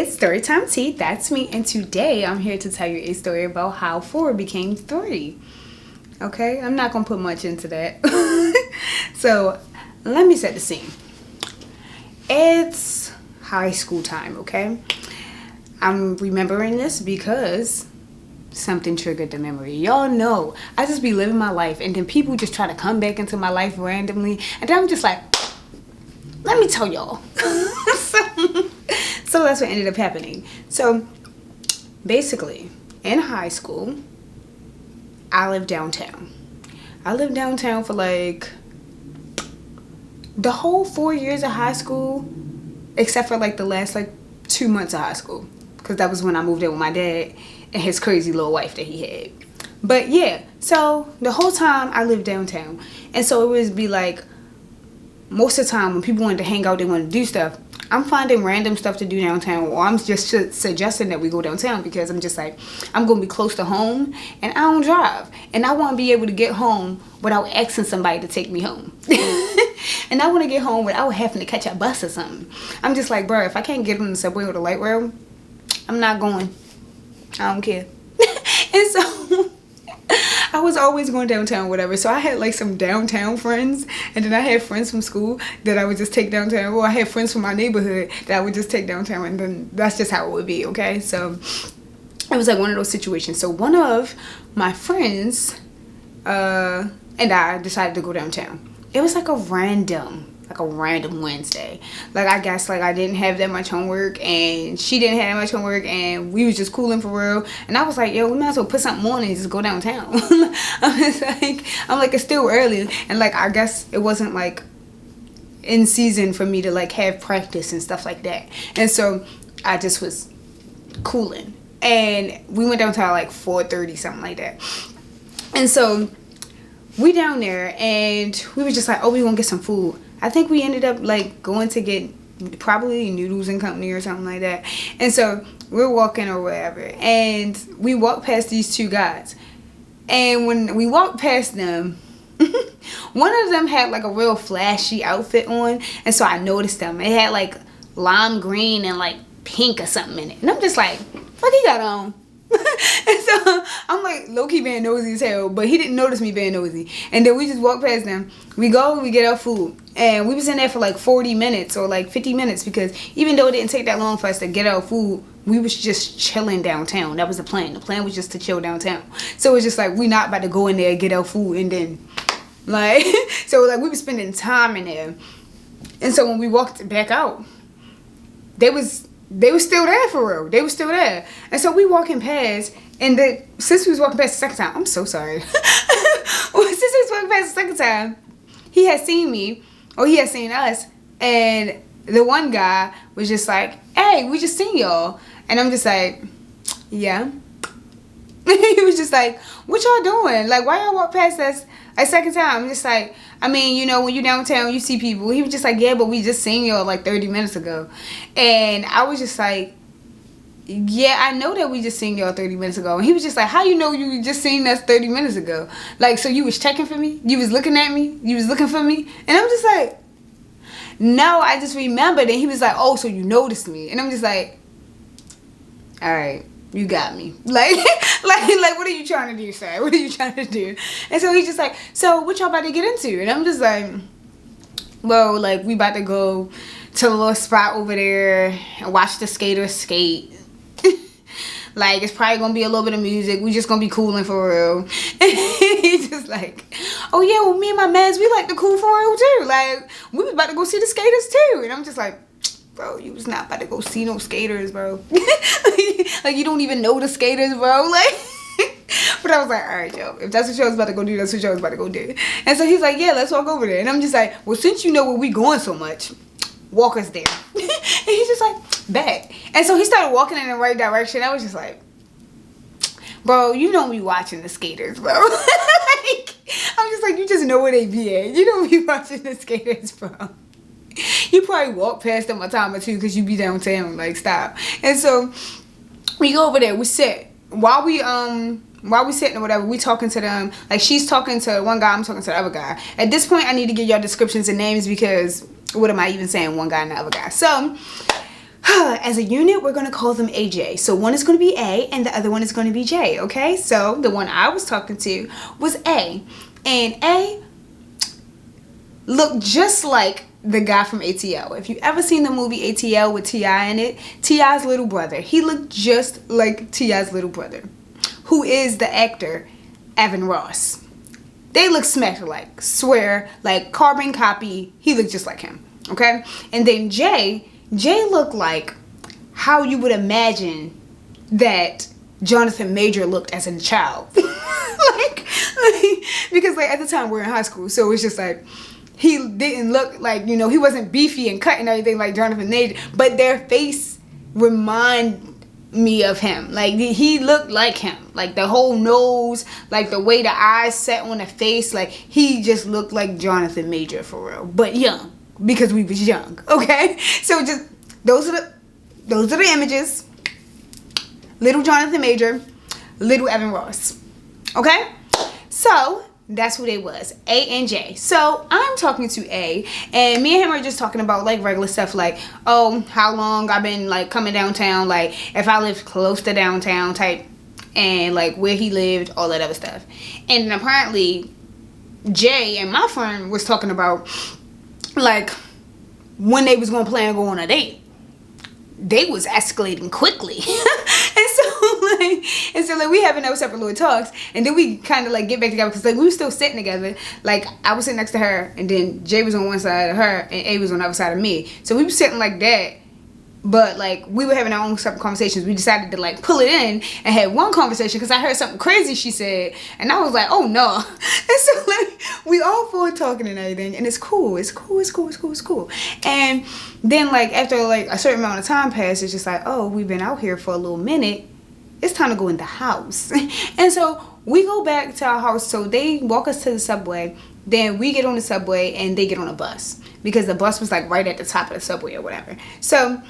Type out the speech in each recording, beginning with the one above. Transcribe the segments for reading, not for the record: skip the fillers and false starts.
It's story time tea. That's me, and today I'm here to tell you a story about how 4 became 3. Okay, I'm not gonna put much into that. So let me set the scene. It's high school time. Okay, I'm remembering this because something triggered the memory. Y'all know I just be living my life, and then people just try to come back into my life randomly, and then I'm just like, let me tell y'all. So that's what ended up happening. So basically, in high school, I lived downtown. I lived downtown for like the whole 4 years of high school, except for like the last like 2 months of high school, because that was when I moved in with my dad and his crazy little wife that he had. But yeah, so the whole time I lived downtown, and so it would be like most of the time when people wanted to hang out, they wanted to do stuff, I'm finding random stuff to do downtown, or I'm just suggesting that we go downtown because I'm just like, I'm going to be close to home, and I don't drive, and I want to be able to get home without asking somebody to take me home. And I want to get home without having to catch a bus or something. I'm just like, bro, if I can't get on the subway or the light rail, I'm not going. I don't care. And so I was always going downtown, whatever. So I had like some downtown friends, and then I had friends from school that I would just take downtown. Or I had friends from my neighborhood that I would just take downtown, and then that's just how it would be, okay? So it was like one of those situations. So one of my friends and I decided to go downtown. It was like a random Wednesday. Like, I guess like I didn't have that much homework, and she didn't have that much homework, and we was just cooling for real. And I was like, yo, we might as well put something on and just go downtown. I'm like, it's still early, and like I guess it wasn't like in season for me to like have practice and stuff like that. And so I just was cooling, and we went downtown like 4:30, something like that. And so we down there, and we were just like, oh, we gonna get some food. I think we ended up like going to get probably Noodles and Company or something like that. And so we're walking or whatever, and we walked past these 2 guys. And when we walked past them, one of them had like a real flashy outfit on, and so I noticed them. It had like lime green and like pink or something in it, and I'm just like, what he got on? And so I'm like low-key being nosy as hell, but he didn't notice me being nosy. And then we just walk past them. We get our food, and we was in there for like 40 minutes or like 50 minutes, because even though it didn't take that long for us to get our food, we was just chilling downtown. That was the plan. The plan was just to chill downtown. So it's just like, we not about to go in there and get our food and then like so like we was spending time in there. And so when we walked back out, they was still there for real. They was still there. And so we walking past, and since we was walking past the second time, I'm so sorry. Since we was walking past the second time, he had seen me, or he had seen us, and the one guy was just like, hey, we just seen y'all. And I'm just like, yeah. He was just like, what y'all doing? Like, why y'all walk past us a second time? I'm just like, I mean, you know, when you downtown, you see people. He was just like, yeah, but we just seen y'all like 30 minutes ago. And I was just like, yeah, I know that we just seen y'all 30 minutes ago. And he was just like, how you know you just seen us 30 minutes ago? Like, so you was checking for me? You was looking at me? You was looking for me? And I'm just like, no, I just remembered. And he was like, oh, so you noticed me. And I'm just like, all right, you got me. Like, what are you trying to do, sir? What are you trying to do? And so he's just like, so what y'all about to get into? And I'm just like, well, like, we about to go to a little spot over there and watch the skaters skate. Like, it's probably gonna be a little bit of music. We just gonna be cooling for real. And he's just like, oh yeah, well, me and my mans, we like to cool for real too. Like, we was about to go see the skaters too. And I'm just like, bro, you was not about to go see no skaters, bro. Like, you don't even know the skaters, bro. Like, but I was like, all right, yo, if that's what y'all was about to go do, that's what y'all was about to go do. And so he's like, yeah, let's walk over there. And I'm just like, well, since you know where we going so much, walk us there. And he's just like, bet. And so he started walking in the right direction. I was just like, bro, you don't be watching the skaters, bro. Like, I'm just like, you just know where they be at. You don't be watching the skaters, bro. You probably walk past them a time or two because you be downtown. Like, stop. And so we go over there. We sit. While we sitting or whatever, we talking to them. Like, she's talking to one guy, I'm talking to the other guy. At this point, I need to give y'all descriptions and names, because what am I even saying, one guy and the other guy? So As a unit, we're going to call them AJ. So one is going to be A and the other one is going to be J, okay? So the one I was talking to was A. And A looked just like the guy from ATL. If you ever seen the movie ATL with T.I. in it, T.I.'s little brother. He looked just like T.I.'s little brother, who is the actor Evan Ross. They look smacked alike. Swear, like carbon copy. He looked just like him, okay? And then J looked like how you would imagine that Jonathan Major looked as a child. like, because like at the time we're in high school, so it's just like he didn't look like, you know, he wasn't beefy and cut and everything like Jonathan Major, but their face remind me of him. Like he looked like him, like the whole nose, like the way the eyes set on the face, like he just looked like Jonathan Major for real, but young, because we was young, okay? So just those are the images. Little Jonathan Major, little Evan Ross, okay? So that's who they was, A and J. So I'm talking to A, and me and him are just talking about like regular stuff, like, oh, how long I've been like coming downtown, like if I live close to downtown type, and like where he lived, all that other stuff. And apparently J and my friend was talking about like when they was gonna plan to go on a date. They was escalating quickly. and so we having those separate little talks, and then we kind of like get back together because like we were still sitting together. Like I was sitting next to her, and then Jay was on one side of her and A was on the other side of me, so we were sitting like that. But like we were having our own separate conversations. We decided to like pull it in and had one conversation because I heard something crazy she said, and I was like, oh no. And so like we all four talking and everything, and it's cool. And then like after like a certain amount of time passed, it's just like, oh, we've been out here for a little minute. It's time to go in the house. And so we go back to our house. So they walk us to the subway. Then we get on the subway and they get on a bus because the bus was like right at the top of the subway or whatever. So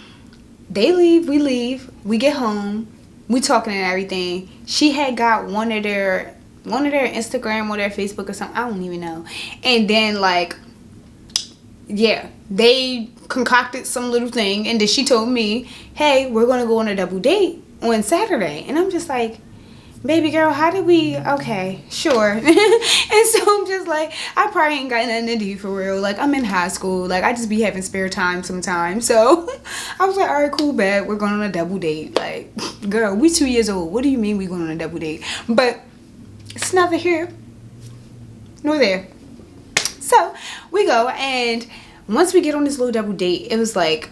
they leave, we get home, we talking and everything. She had got one of their Instagram or their Facebook or something, I don't even know. And then like, yeah, they concocted some little thing, and then she told me, hey, we're gonna go on a double date on Saturday. And I'm just like, baby girl, how did we, okay, sure. And so I'm just like, I probably ain't got nothing to do for real. Like I'm in high school, like I just be having spare time sometimes. So I was like, all right, cool, bet, we're going on a double date. Like, girl, we 2 years old, what do you mean we going on a double date? But it's neither here nor there. So we go, and once we get on this little double date, it was like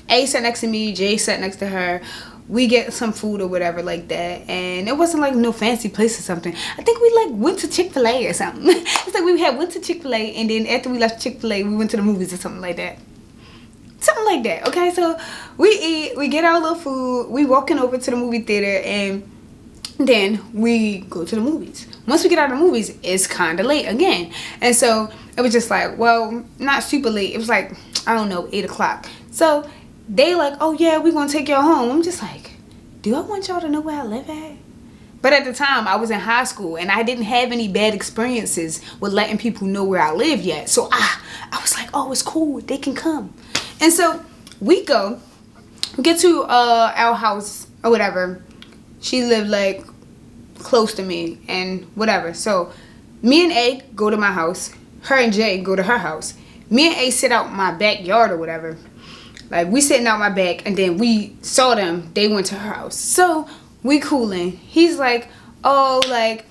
A sat next to me, J sat next to her. We get some food or whatever like that, and it wasn't like no fancy place or something. I think we like went to Chick-fil-A or something. It's like we went to Chick-fil-A, and then after we left Chick-fil-A, we went to the movies or something like that. Something like that, okay? So we eat, we get our little food, we walking over to the movie theater, and then we go to the movies. Once we get out of the movies, it's kind of late again. And so it was just like, well, not super late. It was like, I don't know, 8 o'clock. So they like, oh yeah, we're gonna take y'all home. I'm just like, do I want y'all to know where I live at? But at the time, I was in high school, and I didn't have any bad experiences with letting people know where I live yet. So I was like, oh, it's cool, they can come. And so we get to our house or whatever. She lived like close to me and whatever. So me and A go to my house, her and Jay go to her house. Me and A sit out my backyard or whatever. Like, we sitting out my back, and then we saw them. They went to her house. So, we cooling. He's like, oh, like,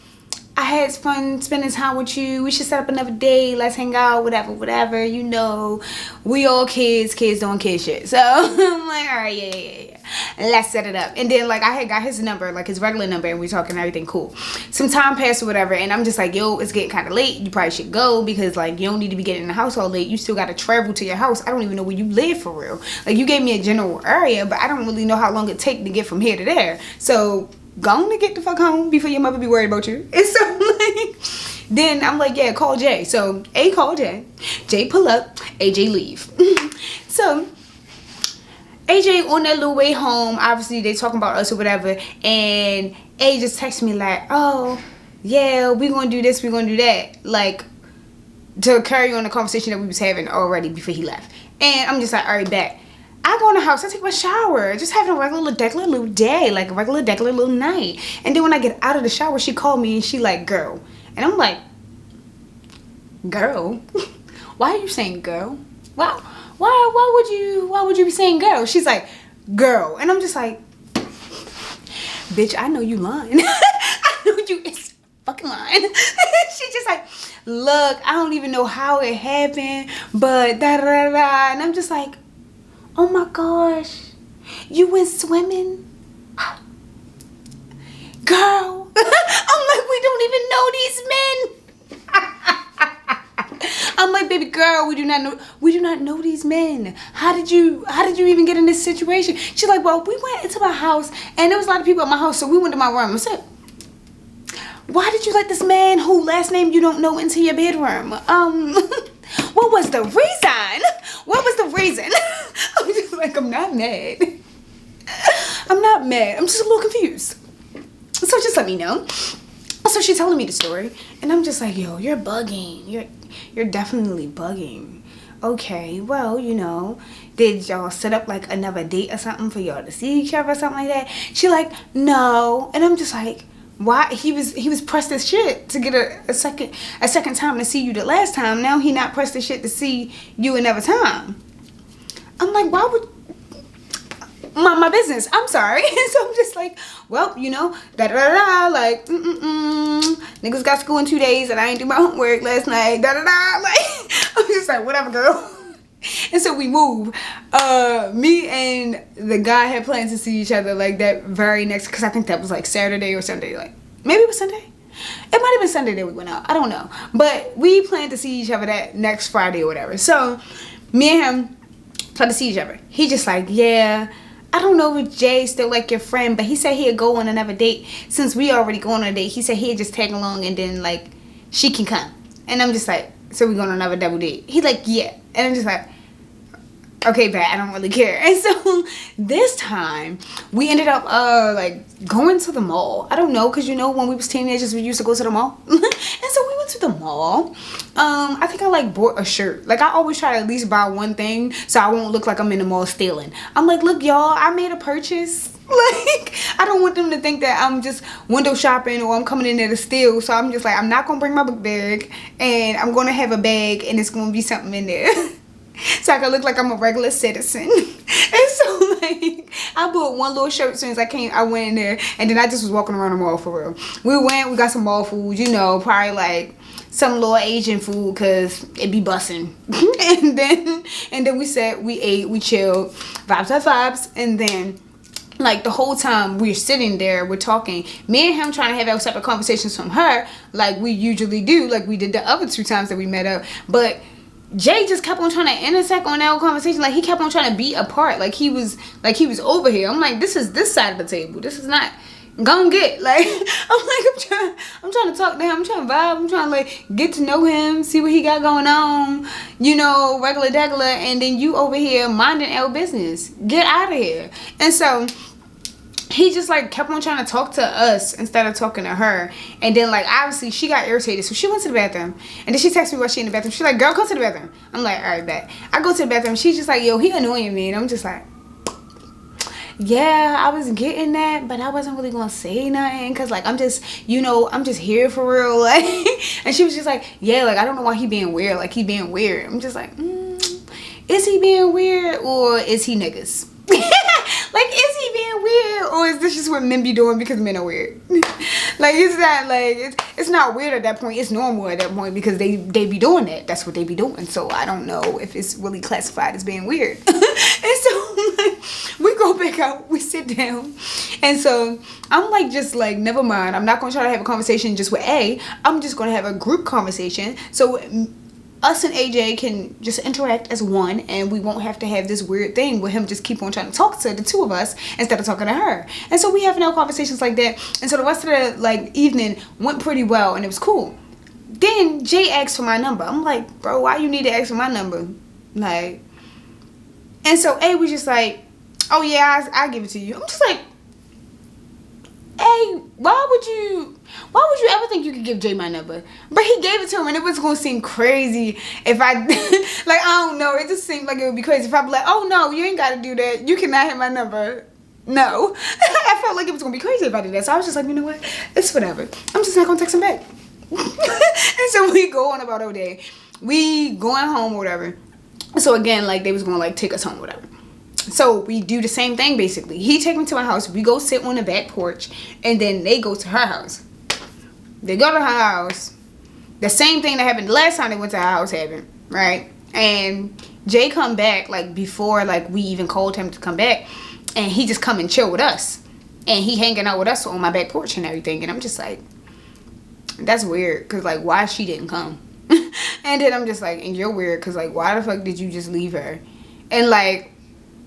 I had fun spending time with you. We should set up another day. Let's hang out, whatever. You know, we all kids doing kid shit. So, I'm like, all right, yeah. Let's set it up. And then, like, I had got his number, like, his regular number, and we talking everything cool. Some time passed or whatever, and I'm just like, yo, it's getting kind of late. You probably should go because, like, you don't need to be getting in the house all late. You still got to travel to your house. I don't even know where you live for real. Like, you gave me a general area, but I don't really know how long it take to get from here to there. So, go on to get the fuck home before your mother be worried about you. And so, like, then I'm like, yeah, call Jay. So, A call Jay. Jay pull up. AJ leave. So, AJ on that little way home, obviously they talking about us or whatever, and A just texted me like, oh, yeah, we gonna do this, we gonna do that, like, to carry on the conversation that we was having already before he left. And I'm just like, alright, bet. I go in the house, I take my shower, just having a regular degular little day, like a regular degular little night. And then when I get out of the shower, she called me and she like, girl. And I'm like, girl? Why are you saying girl? Wow. Why would you be saying girl? She's like, girl. And I'm just like, bitch, I know you lying. I know you is fucking lying. She's just like, look, I don't even know how it happened, but da da da. And I'm just like, oh my gosh, you went swimming? Girl. I'm like, we don't even know these men. I'm like, baby girl, we do not know these men. How did you even get in this situation? She's like, well, we went into my house and there was a lot of people at my house, so we went to my room. I said, why did you let this man who last name you don't know into your bedroom? What was the reason? What was the reason? I'm just like, I'm not mad. I'm not mad. I'm just a little confused. So just let me know. So she's telling me the story, and I'm just like, yo, you're bugging. You're definitely bugging. Okay, well, you know, did y'all set up like another date or something for y'all to see each other or something like that? She like, no. And I'm just like, why? He was pressed as shit to get a second time to see you the last time. Now he not pressed as shit to see you another time. I'm like, why would my business? I'm sorry. So I'm just like, well, you know, da da da, like, niggas got school in 2 days and I ain't do my homework last night, da da da, like, I'm just like, whatever, girl. And so we move. Me and the guy had plans to see each other like that very next, because I think that was like Saturday or Sunday, like maybe it was Sunday. It might have been Sunday that we went out. I don't know. But we planned to see each other that next Friday or whatever. So me and him tried to see each other. He just like, yeah, I don't know if Jay's still like your friend, but he said he'd go on another date. Since we already going on a date, he said he'd just tag along and then like she can come. And I'm just like, so we going on another double date? He's like, yeah. And I'm just like, okay, bet, I don't really care. And so this time we ended up like going to the mall. I don't know, because you know when we was teenagers we used to go to the mall. And so we went to the mall. I think I like bought a shirt. Like I always try to at least buy one thing so I won't look like I'm in the mall stealing. I'm like, look y'all, I made a purchase. Like I don't want them to think that I'm just window shopping or I'm coming in there to steal. So I'm just like, I'm not gonna bring my book bag, and I'm gonna have a bag and it's gonna be something in there. So I can look like I'm a regular citizen. And so like I bought one little shirt as soon as I went in there, and then I just was walking around the mall for real. We got some mall food, you know, probably like some little Asian food because it be bussin'. and then we ate, we chilled, vibes, and then like the whole time we're sitting there, we're talking, me and him trying to have separate conversations from her like we usually do, like we did the other 2 times that we met up. But Jay just kept on trying to intersect on that conversation. Like he kept on trying to be a part. Like he was over here. I'm like, this is this side of the table. This is not gonna get. Like I'm trying to talk to him. I'm trying to vibe. I'm trying to like get to know him, see what he got going on. You know, regular degular. And then you over here minding our business. Get out of here. And so he just like kept on trying to talk to us instead of talking to her. And then like obviously she got irritated, so she went to the bathroom. And then she texted me while she in the bathroom. She's like, girl, go to the bathroom. I'm like, all right, bet. I go to the bathroom. She's just like, yo, he annoying me. And I'm just like, yeah, I was getting that, but I wasn't really gonna say nothing because like I'm just, you know, I'm just here for real. Like, and she was just like, yeah, like I don't know why he being weird. Like he being weird. I'm just like, is he being weird or is he niggas? Like, is he being weird, or is this just what men be doing because men are weird? Like, it's not like it's not weird at that point. It's normal at that point because they be doing that. That's what they be doing. So I don't know if it's really classified as being weird. And so like, we go back out, we sit down, and so I'm like, just like, never mind. I'm not gonna try to have a conversation just with A. I'm just gonna have a group conversation. So us and AJ can just interact as one, and we won't have to have this weird thing with him just keep on trying to talk to the 2 of us instead of talking to her. And so we having our conversations like that, and so the rest of the like evening went pretty well, and it was cool. Then Jay asked for my number. I'm like, bro, why you need to ask for my number? Like, and so A was just like, oh yeah, I give it to you. I'm just like, A, why would you ever think you could give Jay my number? But he gave it to him, and it was gonna seem crazy if I like, I don't know, it just seemed like it would be crazy if I be like, oh no, you ain't gotta do that, you cannot have my number. No. I felt like it was gonna be crazy if I did that, so I was just like, you know what, it's whatever, I'm just not gonna text him back. And so we go on about our day, we going home or whatever. So again, like, they was gonna like take us home or whatever. So we do the same thing basically. He take me to my house, we go sit on the back porch, and then they go to her house. They go to her house. The same thing that happened the last time they went to her house happened, right? And Jay come back like before like we even called him to come back, and he just come and chill with us, and he hanging out with us on my back porch and everything. And I'm just like, that's weird, because like, why she didn't come? And then I'm just like, and you're weird, because like, why the fuck did you just leave her? And like,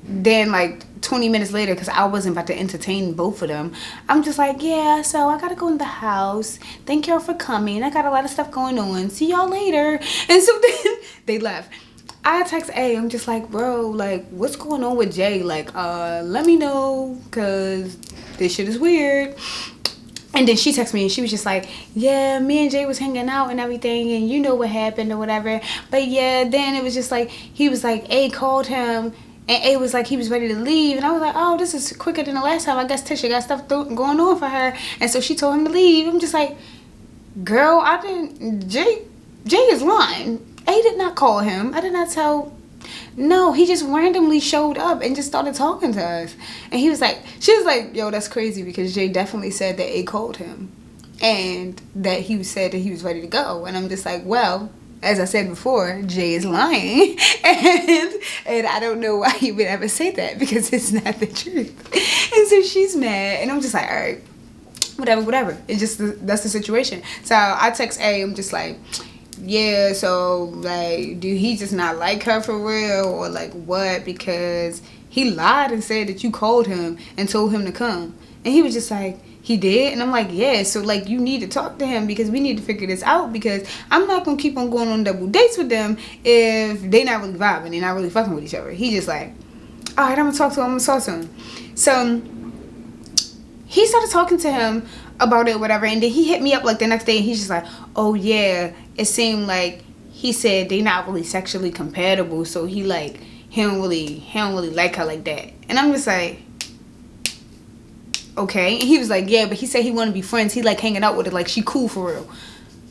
then like 20 minutes later, because I wasn't about to entertain both of them, I'm just like, yeah, so I gotta go in the house, thank y'all for coming, I got a lot of stuff going on, see y'all later. And so then they left. I text A, I'm just like, bro, like, what's going on with Jay? Like, let me know, because this shit is weird. And then she texted me, and she was just like, yeah, me and Jay was hanging out and everything, and you know what happened or whatever. But yeah, then it was just like, he was like, A called him, and A was like, he was ready to leave. And I was like, oh, this is quicker than the last time. I guess Tisha got stuff going on for her. And so she told him to leave. I'm just like, girl, I didn't, Jay is lying. A did not call him. I did not tell. No, he just randomly showed up and just started talking to us. And he was like, she was like, yo, that's crazy, because Jay definitely said that A called him and that he said that he was ready to go. And I'm just like, well, as I said before, Jay is lying. And I don't know why he would ever say that, because it's not the truth. And so she's mad, and I'm just like, all right, whatever. It's just, that's the situation. So I text A, I'm just like, yeah, so like, do he just not like her for real, or like what? Because he lied and said that you called him and told him to come. And he was just like, he did? And I'm like, yeah, so like, you need to talk to him, because we need to figure this out, because I'm not gonna keep on going on double dates with them if they not really vibing, they're not really fucking with each other. He just like, all right, I'm gonna talk to him. So he started talking to him about it, whatever, and then he hit me up like the next day, and he's just like, oh yeah, it seemed like he said they not really sexually compatible, so he don't really like her like that. And I'm just like, okay. And he was like, yeah, but he said he want to be friends, he like hanging out with her, like she cool for real,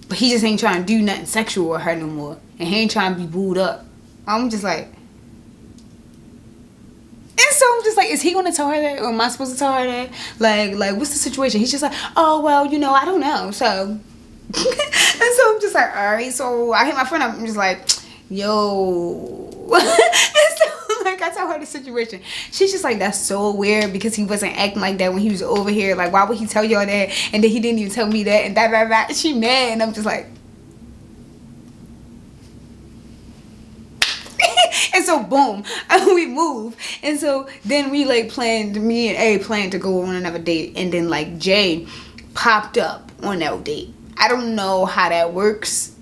but he just ain't trying to do nothing sexual with her no more, and he ain't trying to be booed up. I'm just like, and so I'm just like, is he gonna tell her that, or am I supposed to tell her that? Like what's the situation? He's just like, oh well, you know, I don't know. So and so I'm just like, all right. So I hit my friend up, I'm just like, yo. And so like, I tell her the situation. She's just like, that's so weird, because he wasn't acting like that when he was over here. Like, why would he tell y'all that, and then he didn't even tell me that, and that. She mad, and I'm just like, and so boom, we move. And so then we like me and A planned to go on another date, and then like Jay popped up on that date. I don't know how that works,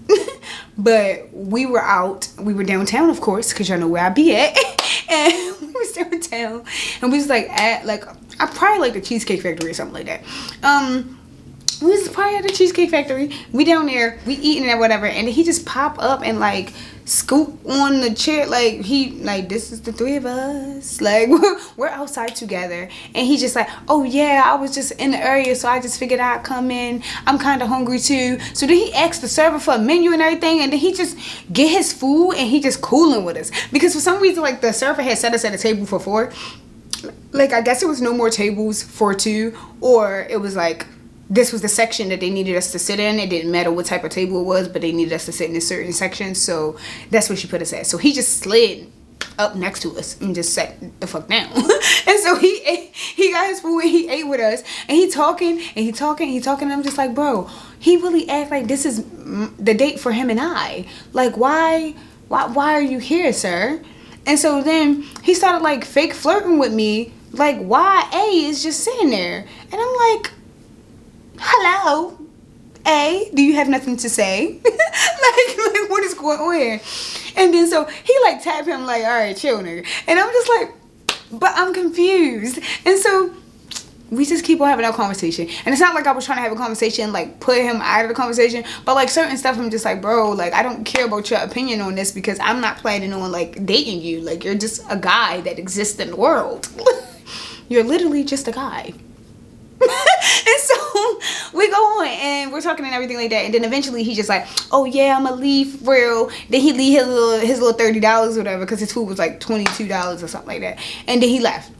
but we were out, we were downtown, of course, because y'all know where I be at. And we was downtown, and we was like at like, I probably like the Cheesecake Factory or something like that. We was probably at the Cheesecake Factory. We down there, we eating and whatever, and then he just pop up and like scoop on the chair, like he like, this is the three of us, like we're outside together, and he just like, oh yeah, I was just in the area, so I just figured I'd come in, I'm kind of hungry too. So then he asked the server for a menu and everything, and then he just get his food, and he just cooling with us, because for some reason like the server had set us at a table for 4. Like, I guess it was no more tables for 2, or it was like, this was the section that they needed us to sit in. It didn't matter what type of table it was, but they needed us to sit in a certain section. So that's where she put us at. So he just slid up next to us and just sat the fuck down. And so he got his food, and he ate with us, and he talking. And I'm just like, bro, he really act like this is the date for him and I. Like, why are you here, sir? And so then he started like fake flirting with me. Like, why A is just sitting there? And I'm like, hello, A, do you have nothing to say? like what is going on here? And then so he like tapped him like, all right, chill, nigga. And I'm just like, but I'm confused. And so we just keep on having our conversation. And it's not like I was trying to have a conversation, like, put him out of the conversation. But, like, certain stuff, I'm just like, bro, like, I don't care about your opinion on this because I'm not planning on, like, dating you. Like, you're just a guy that exists in the world. You're literally just a guy. And so we go on and we're talking and everything like that, and then eventually he's just like, oh yeah, I'm gonna leave for real. Then he leave his little $30 or whatever, because his food was like $22 or something like that, and then he left.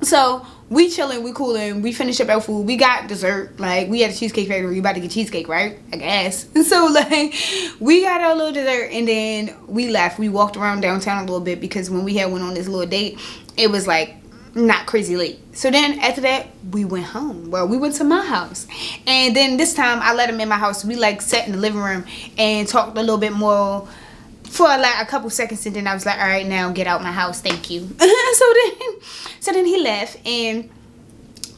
So we chilling, we cooling, we finished up our food, we got dessert. Like, we had a Cheesecake Factory, we about to get cheesecake, right? I guess. So like, we got our little dessert, and then we left. We walked around downtown a little bit because when we had went on this little date, it was like not crazy late. So then after that, we went home. Well, we went to my house, and then this time I let him in my house. We like sat in the living room and talked a little bit more for like a couple seconds, and then I was like, all right, now get out my house, thank you. so then he left, and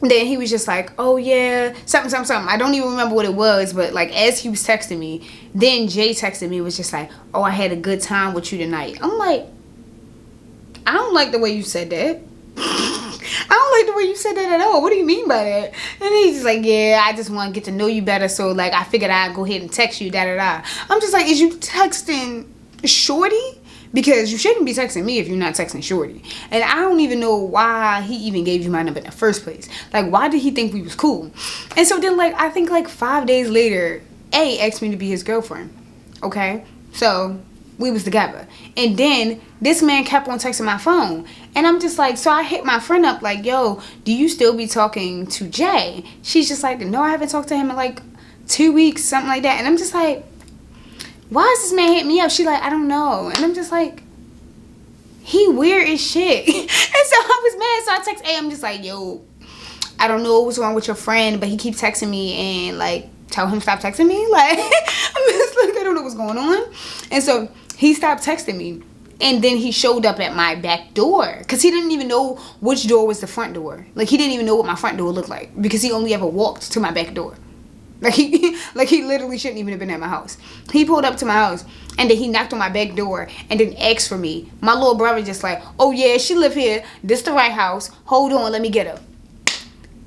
then he was just like, oh yeah, something. I don't even remember what it was, but like as he was texting me, then Jay texted me, was just like, oh, I had a good time with you tonight. I'm like, I don't like the way you said that. I don't like the way you said that at all. What do you mean by that? And he's just like, yeah, I just want to get to know you better, so like I figured I'd go ahead and text you, da-da-da. I'm just like, is you texting shorty? Because you shouldn't be texting me if you're not texting shorty. And I don't even know why he even gave you my number in the first place. Like, why did he think we was cool? And so then, like, I think like 5 days later, A asked me to be his girlfriend. Okay? So we was together. And then this man kept on texting my phone. And I'm just like, so I hit my friend up like, yo, do you still be talking to Jay? She's just like, no, I haven't talked to him in like 2 weeks, something like that. And I'm just like, why is this man hitting me up? She like, I don't know. And I'm just like, he weird as shit. And so I was mad. So I text A, I'm just like, yo, I don't know what's wrong with your friend, but he keeps texting me, and like, tell him stop texting me. Like, I'm just like, I don't know what's going on. And so he stopped texting me. And then he showed up at my back door, because he didn't even know which door was the front door. Like, he didn't even know what my front door looked like, because he only ever walked to my back door. Like he literally shouldn't even have been at my house. He pulled up to my house, and then he knocked on my back door and then asked for me. My little brother just like, oh yeah, she live here. This the right house. Hold on, let me get her.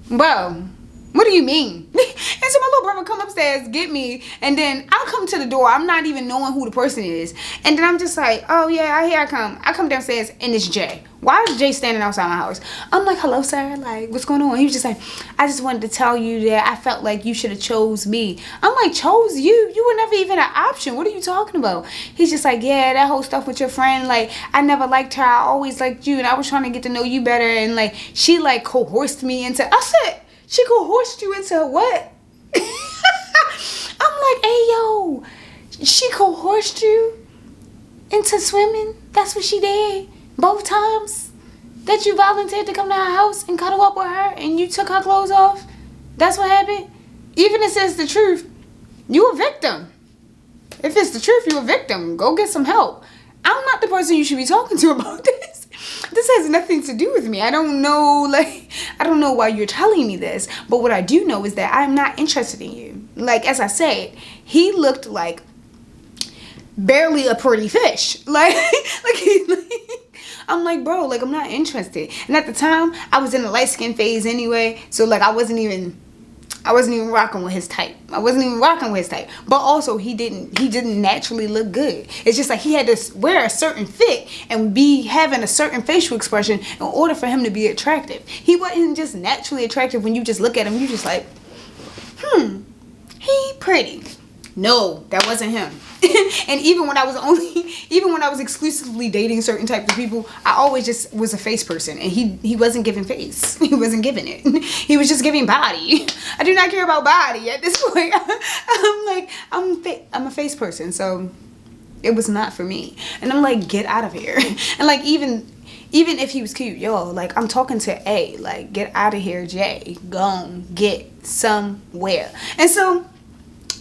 Bro, what do you mean? And so my little brother come upstairs, get me, and then I'll come to the door. I'm not even knowing who the person is. And then I'm just like, oh yeah, here I come. I come downstairs, and it's Jay. Why is Jay standing outside my house? I'm like, hello, sir. Like, what's going on? He was just like, I just wanted to tell you that I felt like you should have chose me. I'm like, chose you? You were never even an option. What are you talking about? He's just like, yeah, that whole stuff with your friend. Like, I never liked her. I always liked you, and I was trying to get to know you better. And like, she like coerced me into. I said, she coerced you into what? I'm like, hey yo, she coerced you into swimming? That's what she did? Both times that you volunteered to come to her house and cuddle up with her and you took her clothes off? That's what happened? Even if it's the truth, you a victim. If it's the truth, you a victim. Go get some help. I'm not the person you should be talking to about this. This has nothing to do with me. I don't know, like, I don't know why you're telling me this. But what I do know is that I'm not interested in you. Like, as I said, he looked like barely a pretty fish. I'm like, bro, like, I'm not interested. And at the time, I was in the light skin phase anyway. So, like, I wasn't even rocking with his type. But also, he didn't naturally look good. It's just like he had to wear a certain fit and be having a certain facial expression in order for him to be attractive. He wasn't just naturally attractive. When you just look at him, you just like, he pretty. No, that wasn't him. And even when I was exclusively dating certain types of people, I always just was a face person, and he wasn't giving face. He wasn't giving it. He was just giving body. I do not care about body at this point. I'm a face person, so it was not for me. And I'm like, get out of here. And like, even if he was cute, yo, like, I'm talking to A, like, get out of here, Jay. Go get somewhere. And so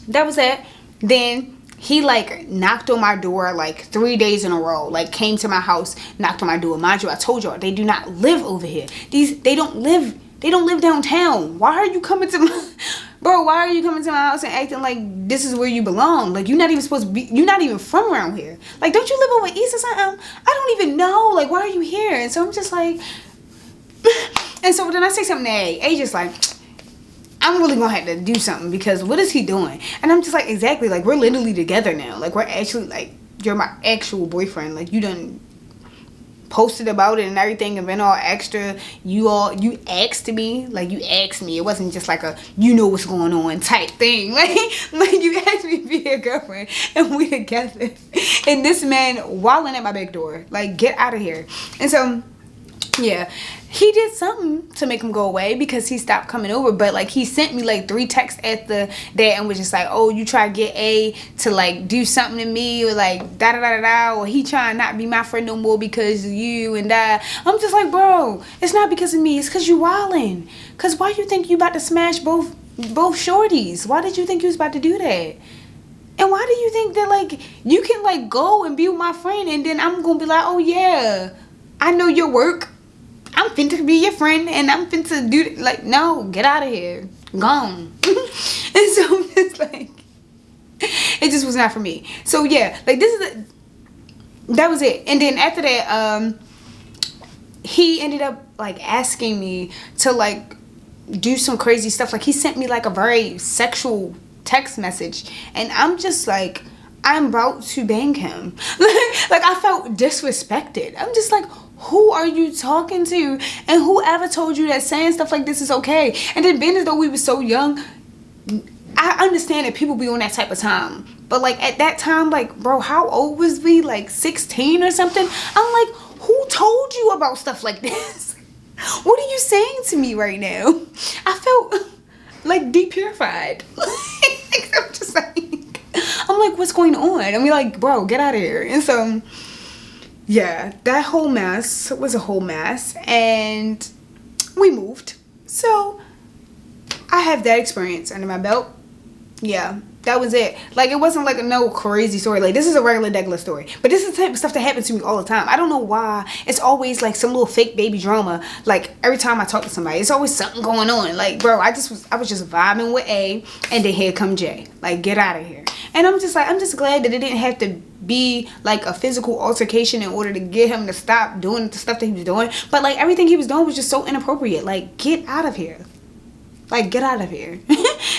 that was that. Then he like knocked on my door like 3 days in a row. Like, came to my house, knocked on my door. Mind you, I told y'all, they do not live over here. They don't live downtown. Why are you coming to my why are you coming to my house and acting like this is where you belong? Like, you're not even supposed to be, you're not even from around here. Like, don't you live over east or something? I don't even know. Like, why are you here? And so I'm just like, And so then I say something to A just like, I'm really gonna have to do something because what is he doing? And I'm just like, exactly, like we're literally together now. Like we're actually like, you're my actual boyfriend. Like you done posted about it and everything and been all extra. You asked me, like you asked me. It wasn't just like a you know what's going on type thing. Like you asked me to be your girlfriend and we together. And this man wilding at my back door. Like get out of here. And so yeah, he did something to make him go away because he stopped coming over. But like he sent me like 3 texts after that and was just like, oh, you try to get A to like do something to me or like da da da da da, or he trying not be my friend no more because of you and that. I'm just like, bro, it's not because of me, it's because you wildin'. Cause why you think you about to smash both shorties? Why did you think you was about to do that? And why do you think that like you can like go and be with my friend and then I'm gonna be like, oh yeah, I know your work, I'm finna be your friend and I'm finna do like, no, get out of here, gone. And so it's like, it just was not for me. So yeah, like that was it. And then after that, he ended up like asking me to like do some crazy stuff. Like he sent me like a very sexual text message and I'm just like, I'm about to bang him. Like I felt disrespected. I'm just like, who are you talking to? And whoever told you that saying stuff like this is okay? And then being as though we were so young, I understand that people be on that type of time. But like at that time, like, bro, how old was we? Like 16 or something? I'm like, who told you about stuff like this? What are you saying to me right now? I felt like depurified. I'm just like, I'm like, what's going on? And we're like, bro, get out of here. And so yeah, that whole mess was a whole mess and we moved. So I have that experience under my belt. Yeah, that was it. Like it wasn't like no crazy story. Like this is a regular degular story. But this is the type of stuff that happens to me all the time. I don't know why. It's always like some little fake baby drama. Like every time I talk to somebody, it's always something going on. Like bro, I was just vibing with A and then here come J. Like get out of here. And I'm just like, I'm just glad that it didn't have to be like a physical altercation in order to get him to stop doing the stuff that he was doing. But like everything he was doing was just so inappropriate. Like get out of here. Like get out of here.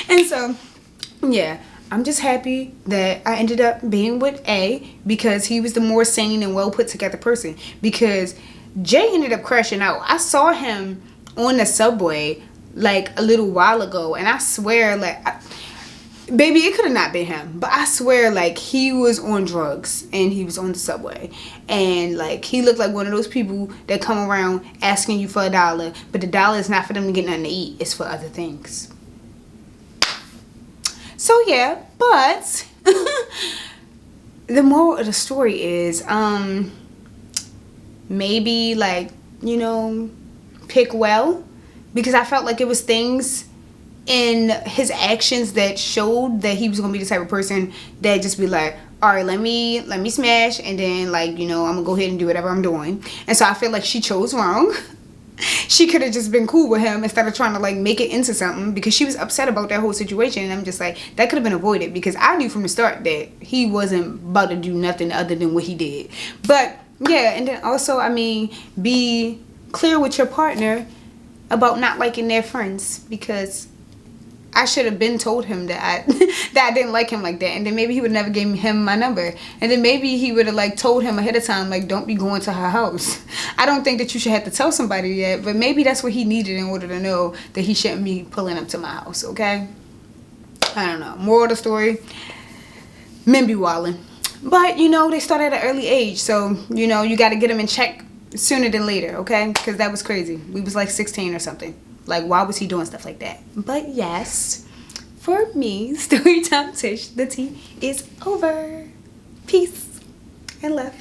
And so yeah, I'm just happy that I ended up being with A because he was the more sane and well put together person. Because Jay ended up crashing out. I saw him on the subway like a little while ago and I swear like baby, it could have not been him, but I swear like he was on drugs and he was on the subway and like he looked like one of those people that come around asking you for $1, but the dollar is not for them to get nothing to eat, it's for other things. So yeah, but the moral of the story is maybe like, you know, pick well, because I felt like it was things in his actions that showed that he was gonna be the type of person that just be like, all right, let me smash and then like, you know, I'm gonna go ahead and do whatever I'm doing. And so I feel like she chose wrong. She could have just been cool with him instead of trying to like make it into something, because she was upset about that whole situation. And I'm just like, that could have been avoided, because I knew from the start that he wasn't about to do nothing other than what he did. But yeah, and then also, I mean, be clear with your partner about not liking their friends, because I should have been told him that I didn't like him like that, and then maybe he would never give him my number, and then maybe he would have like told him ahead of time, like, don't be going to her house. I don't think that you should have to tell somebody that, but maybe that's what he needed in order to know that he shouldn't be pulling up to my house. Okay, I don't know. Moral of the story: men be wildin', but you know they start at an early age, so you know you got to get them in check sooner than later. Okay, because that was crazy. We was like 16 or something. Like, why was he doing stuff like that? But yes, for me, Storytime Tish, the tea is over. Peace and love.